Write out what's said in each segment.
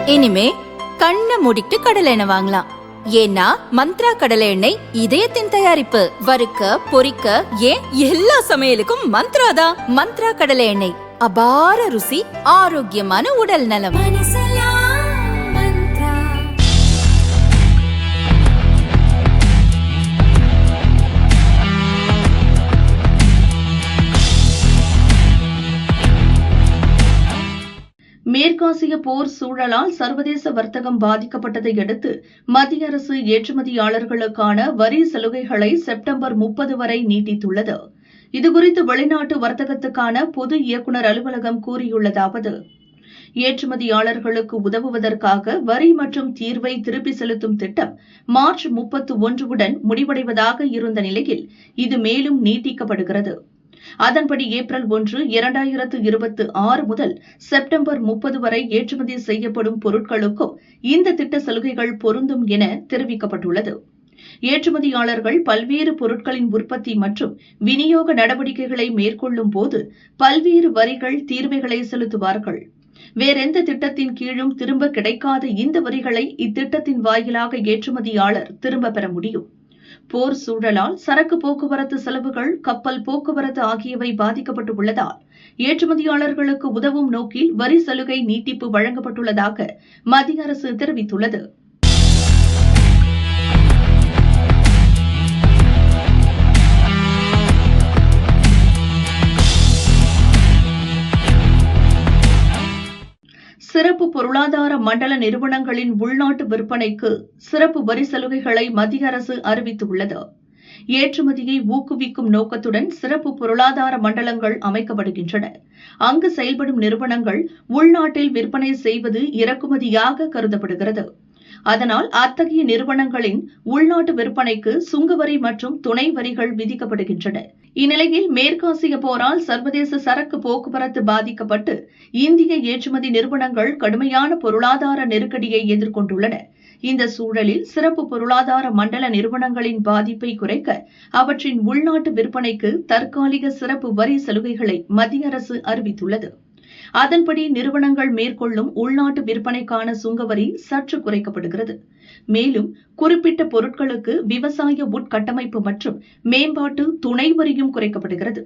இனிமே கண்ணை மூடிட்டு கடலை எண்ணெய் வாங்கலாம். ஏன்னா மந்த்ரா கடலை எண்ணெய் இதயத்தின் தயாரிப்பு. வறுக்க பொரிக்க ஏன் எல்லா சமையலுக்கும் மந்த்ரா தான். மந்த்ரா கடலை எண்ணெய், அபார ருசி, ஆரோக்கியமான உடல் நலம். மேற்காசிய போர் சூழலால் சர்வதேச வர்த்தகம் பாதிக்கப்பட்டதை அடுத்து மத்திய அரசு ஏற்றுமதியாளர்களுக்கான வரி சலுகைகளை செப்டம்பர் 30 வரை நீட்டித்துள்ளது. இதுகுறித்து வெளிநாட்டு வர்த்தகத்துக்கான பொது இயக்குநர் அலுவலகம் கூறியுள்ளதாவது: ஏற்றுமதியாளர்களுக்கு உதவுவதற்காக வரி மற்றும் தீர்வை திருப்பி செலுத்தும் திட்டம் மார்ச் 31 முடிவடைவதாக இருந்த நிலையில் இது மேலும் நீட்டிக்கப்படுகிறது. அதன்படி ஏப்ரல் 1, 2026 முதல் செப்டம்பர் 30 வரை ஏற்றுமதி செய்யப்படும் பொருட்களுக்கும் இந்த திட்ட சலுகைகள் பொருந்தும் என தெரிவிக்கப்பட்டுள்ளது. ஏற்றுமதியாளர்கள் பல்வேறு பொருட்களின் உற்பத்தி மற்றும் விநியோக நடவடிக்கைகளை மேற்கொள்ளும் போது பல்வேறு வரிகள் தீர்வைகளை செலுத்துவார்கள். வேறெந்த திட்டத்தின் கீழும் திரும்ப கிடைக்காத இந்த வரிகளை இத்திட்டத்தின் வாயிலாக ஏற்றுமதியாளர் திரும்ப பெற முடியும். போர் சூழலால் சரக்கு போக்குவரத்து செலவுகள், கப்பல் போக்குவரத்து ஆகியவை பாதிக்கப்பட்டு உள்ளதால் ஏற்றுமதியாளர்களுக்கு உதவும் நோக்கில் வரி சலுகை நீட்டிப்பு வழங்கப்பட்டுள்ளதாக மத்திய அரசு தெரிவித்துள்ளது. சிறப்பு பொருளாதார மண்டல நிறுவனங்களின் உள்நாட்டு விற்பனைக்கு சிறப்பு வரி சலுகைகளை மத்திய அரசு அறிவித்துள்ளது. ஏற்றுமதியை ஊக்குவிக்கும் நோக்கத்துடன் சிறப்பு பொருளாதார மண்டலங்கள் அமைக்கப்படுகின்றன. அங்கு செயல்படும் நிறுவனங்கள் உள்நாட்டில் விற்பனை செய்வது இறக்குமதியாக கருதப்படுகிறது. அதனால் அத்தகைய நிறுவனங்களின் உள்நாட்டு விற்பனைக்கு சுங்கவரி மற்றும் துணை வரிகள் விதிக்கப்படுகின்றன. இந்நிலையில் மேற்காசிய போரால் சர்வதேச சரக்கு போக்குவரத்து பாதிக்கப்பட்டு இந்திய ஏற்றுமதி நிறுவனங்கள் கடுமையான பொருளாதார நெருக்கடியை எதிர்கொண்டுள்ளன. இந்த சூழலில் சிறப்பு பொருளாதார மண்டல நிறுவனங்களின் பாதிப்பை குறைக்க அவற்றின் உள்நாட்டு விற்பனைக்கு தற்காலிக சிறப்பு வரி சலுகைகளை மத்திய அரசு அறிவித்துள்ளது. அதன்படி நிறுவனங்கள் மேற்கொள்ளும் உள்நாட்டு விற்பனைக்கான சுங்கவரி சற்று குறைக்கப்படுகிறது. மேலும் குறிப்பிட்ட பொருட்களுக்கு விவசாய உட்கட்டமைப்பு மற்றும் மேம்பாட்டு துணை வரியும் குறைக்கப்படுகிறது.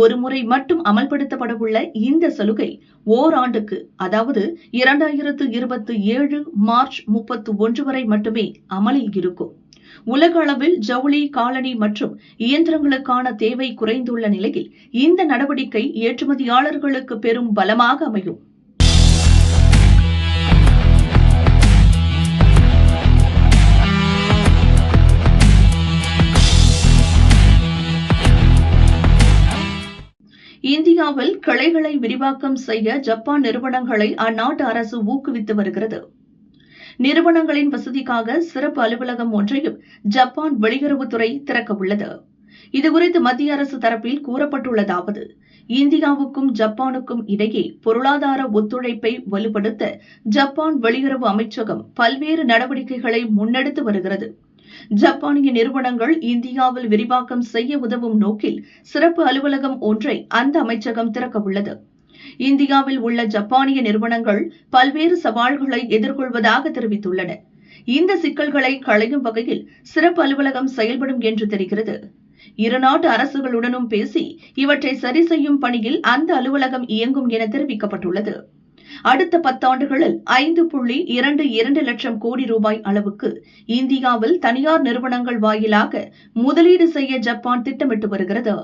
ஒருமுறை மட்டும் அமல்படுத்தப்படவுள்ள இந்த சலுகை ஓராண்டுக்கு, அதாவது 2027 மார்ச் 31 வரை மட்டுமே அமலில் இருக்கும். உலக அளவில் ஜவுளி, காலணி மற்றும் இயந்திரங்களுக்கான தேவை குறைந்துள்ள நிலையில் இந்த நடவடிக்கை ஏற்றுமதியாளர்களுக்கு பெரும் பலமாக அமையும். இந்தியாவில் கிளைகளை விரிவாக்கம் செய்ய ஜப்பான் நிறுவனங்களை அந்நாட்டு அரசு ஊக்குவித்து வருகிறது. நிறுவனங்களின் வசதிக்காக சிறப்பு அலுவலகம் ஒன்றையும் ஜப்பான் வெளியுறவுத்துறை திறக்க உள்ளது. இதுகுறித்து மத்திய அரசு தரப்பில் கூறப்பட்டுள்ளதாவது: இந்தியாவுக்கும் ஜப்பானுக்கும் இடையே பொருளாதார ஒத்துழைப்பை வலுப்படுத்த ஜப்பான் வெளியுறவு அமைச்சகம் பல்வேறு நடவடிக்கைகளை முன்னெடுத்து வருகிறது. ஜப்பானிய நிறுவனங்கள் இந்தியாவில் விரிவாக்கம் செய்ய உதவும் நோக்கில் சிறப்பு அலுவலகம் ஒன்றை அந்த அமைச்சகம் திறக்க உள்ளது. இந்தியாவில் உள்ள ஜப்பானிய நிறுவனங்கள் பல்வேறு சவால்களை எதிர்கொள்வதாக தெரிவித்துள்ளன. இந்த சிக்கல்களை களையும் வகையில் சிறப்பு அலுவலகம் செயல்படும் என்று தெரிகிறது. இருநாட்டு அரசுகளுடனும் பேசி இவற்றை சரி செய்யும் பணியில் அந்த அலுவலகம் இயங்கும் என தெரிவிக்கப்பட்டுள்ளது. அடுத்த 10 ஆண்டுகளில் 5.22 லட்சம் கோடி ரூபாய் அளவுக்கு இந்தியாவில் தனியார் நிறுவனங்கள் வாயிலாக முதலீடு செய்ய ஜப்பான் திட்டமிட்டு வருகிறது.